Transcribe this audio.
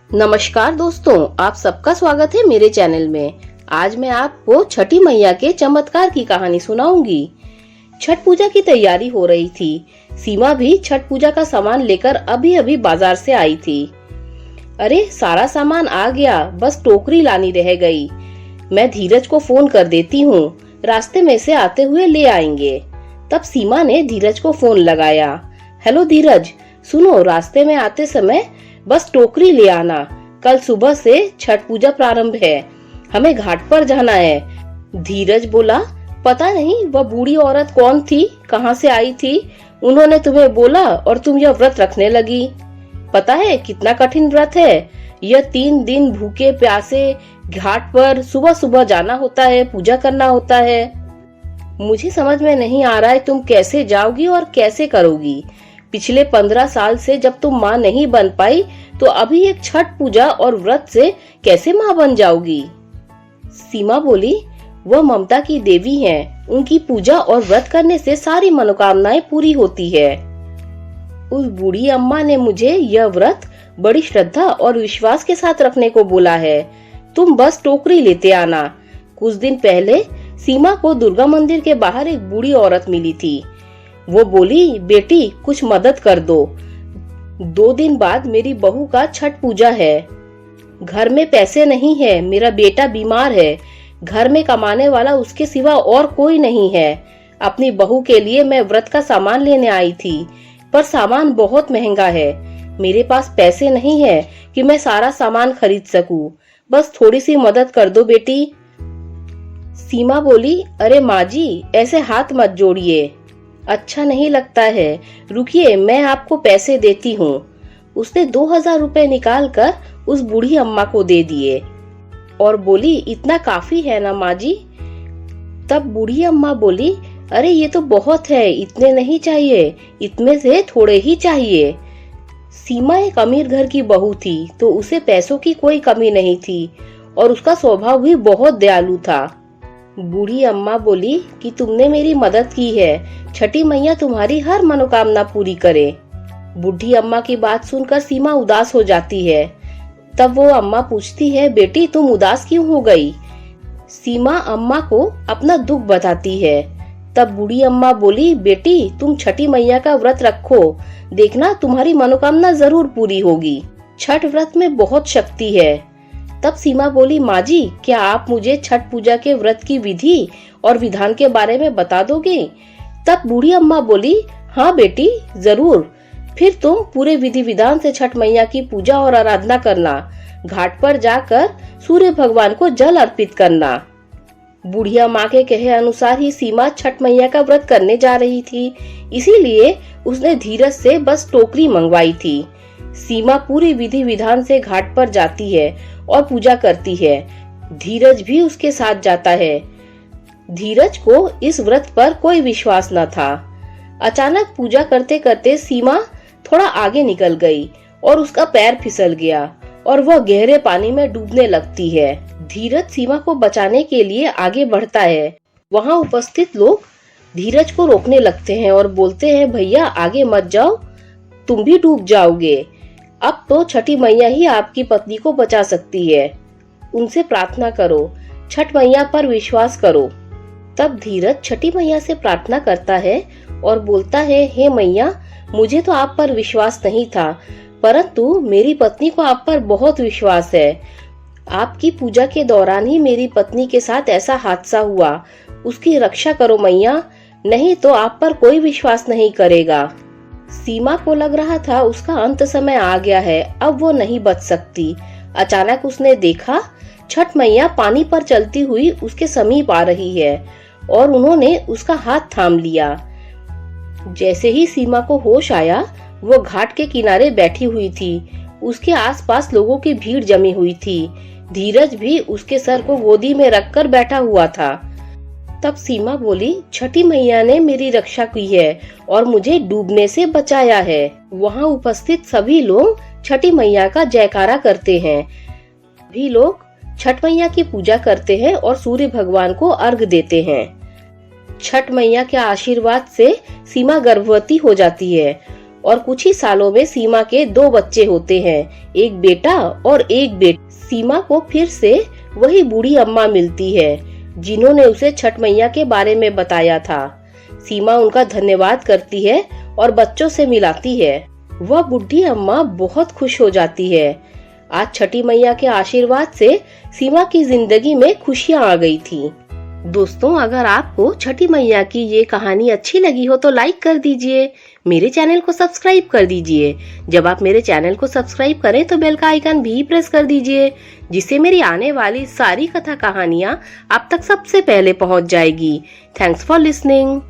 नमस्कार दोस्तों, आप सबका स्वागत है मेरे चैनल में। आज मैं आपको छठी मैया के चमत्कार की कहानी सुनाऊंगी। छठ पूजा की तैयारी हो रही थी। सीमा भी छठ पूजा का सामान लेकर अभी अभी बाजार से आई थी। अरे सारा सामान आ गया, बस टोकरी लानी रह गई। मैं धीरज को फोन कर देती हूँ, रास्ते में से आते हुए ले आएंगे। तब सीमा ने धीरज को फोन लगाया। हेलो धीरज, सुनो, रास्ते में आते समय बस टोकरी ले आना। कल सुबह से छठ पूजा प्रारंभ है, हमें घाट पर जाना है। धीरज बोला, पता नहीं वह बूढ़ी औरत कौन थी, कहाँ से आई थी। उन्होंने तुम्हें बोला और तुम यह व्रत रखने लगी। पता है कितना कठिन व्रत है यह। 3 दिन भूखे प्यासे घाट पर सुबह सुबह जाना होता है, पूजा करना होता है। मुझे समझ में नहीं आ रहा है तुम कैसे जाओगी और कैसे करोगी। पिछले 15 साल से जब तुम माँ नहीं बन पाई तो अभी एक छठ पूजा और व्रत से कैसे माँ बन जाओगी। सीमा बोली, वह ममता की देवी हैं, उनकी पूजा और व्रत करने से सारी मनोकामनाएं पूरी होती है। उस बूढ़ी अम्मा ने मुझे यह व्रत बड़ी श्रद्धा और विश्वास के साथ रखने को बोला है। तुम बस टोकरी लेते आना। कुछ दिन पहले सीमा को दुर्गा मंदिर के बाहर एक बूढ़ी औरत मिली थी। वो बोली, बेटी कुछ मदद कर दो। 2 दिन बाद मेरी बहू का छठ पूजा है। घर में पैसे नहीं है, मेरा बेटा बीमार है। घर में कमाने वाला उसके सिवा और कोई नहीं है। अपनी बहू के लिए मैं व्रत का सामान लेने आई थी, पर सामान बहुत महंगा है। मेरे पास पैसे नहीं है कि मैं सारा सामान खरीद सकूं। बस थोड़ी सी मदद कर दो बेटी। सीमा बोली, अरे माँ जी, ऐसे हाथ मत जोड़िए, अच्छा नहीं लगता है। रुकिए, मैं आपको पैसे देती हूँ। उसने 2000 रुपए निकाल कर उस बूढ़ी अम्मा को दे दिए और बोली, इतना काफी है ना माँ जी। तब बूढ़ी अम्मा बोली, अरे ये तो बहुत है, इतने नहीं चाहिए, इतने से थोड़े ही चाहिए। सीमा एक अमीर घर की बहू थी तो उसे पैसों की कोई कमी नहीं थी और उसका स्वभाव भी बहुत दयालु था। बूढ़ी अम्मा बोली कि तुमने मेरी मदद की है, छठी मैया तुम्हारी हर मनोकामना पूरी करे। बूढ़ी अम्मा की बात सुनकर सीमा उदास हो जाती है। तब वो अम्मा पूछती है, बेटी तुम उदास क्यों हो गई। सीमा अम्मा को अपना दुख बताती है। तब बूढ़ी अम्मा बोली, बेटी तुम छठी मैया का व्रत रखो, देखना तुम्हारी मनोकामना जरूर पूरी होगी। छठ व्रत में बहुत शक्ति है। तब सीमा बोली, माँ जी क्या आप मुझे छठ पूजा के व्रत की विधि और विधान के बारे में बता दोगे। तब बूढ़ी अम्मा बोली, हाँ बेटी जरूर। फिर तुम पूरे विधि विधान से छठ मैया की पूजा और आराधना करना। घाट पर जाकर सूर्य भगवान को जल अर्पित करना। बुढ़िया माँ के कहे अनुसार ही सीमा छठ मैया का व्रत करने जा रही थी, इसीलिए उसने धीरज से बस टोकरी मंगवाई थी। सीमा पूरी विधि विधान से घाट पर जाती है और पूजा करती है। धीरज भी उसके साथ जाता है। धीरज को इस व्रत पर कोई विश्वास न था। अचानक पूजा करते करते सीमा थोड़ा आगे निकल गई और उसका पैर फिसल गया और वह गहरे पानी में डूबने लगती है। धीरज सीमा को बचाने के लिए आगे बढ़ता है। वहां उपस्थित लोग धीरज को रोकने लगते हैं और बोलते हैं, भैया आगे मत जाओ, तुम भी डूब जाओगे। अब तो छठी मैया ही आपकी पत्नी को बचा सकती है, उनसे प्रार्थना करो, छठ मैया पर विश्वास करो। तब धीरज छठी मैया से प्रार्थना करता है और बोलता है, हे मैया, मुझे तो आप पर विश्वास नहीं था, परंतु मेरी पत्नी को आप पर बहुत विश्वास है। आपकी पूजा के दौरान ही मेरी पत्नी के साथ ऐसा हादसा हुआ, उसकी रक्षा करो मैया, नहीं तो आप पर कोई विश्वास नहीं करेगा। सीमा को लग रहा था उसका अंत समय आ गया है, अब वो नहीं बच सकती। अचानक उसने देखा छठ मैया पानी पर चलती हुई उसके समीप आ रही है और उन्होंने उसका हाथ थाम लिया। जैसे ही सीमा को होश आया, वो घाट के किनारे बैठी हुई थी। उसके आसपास लोगों की भीड़ जमी हुई थी। धीरज भी उसके सर को गोदी में रखकर बैठा हुआ था। तब सीमा बोली, छठी मैया ने मेरी रक्षा की है और मुझे डूबने से बचाया है। वहाँ उपस्थित सभी लोग छठी मैया का जयकारा करते हैं। भी लोग छठ मैया की पूजा करते हैं और सूर्य भगवान को अर्घ देते हैं। छठ मैया के आशीर्वाद से सीमा गर्भवती हो जाती है और कुछ ही सालों में सीमा के 2 बच्चे होते हैं, एक बेटा और एक बेटी। सीमा को फिर से वही बूढ़ी अम्मा मिलती है जिन्होंने उसे छठ मैया के बारे में बताया था। सीमा उनका धन्यवाद करती है और बच्चों से मिलाती है। वह बूढ़ी अम्मा बहुत खुश हो जाती है। आज छठी मैया के आशीर्वाद से सीमा की जिंदगी में खुशियाँ आ गई थी। दोस्तों, अगर आपको छठी मैया की ये कहानी अच्छी लगी हो तो लाइक कर दीजिए, मेरे चैनल को सब्सक्राइब कर दीजिए। जब आप मेरे चैनल को सब्सक्राइब करें तो बेल का आइकन भी प्रेस कर दीजिए, जिससे मेरी आने वाली सारी कथा कहानियाँ आप तक सबसे पहले पहुँच जाएगी। Thanks for listening.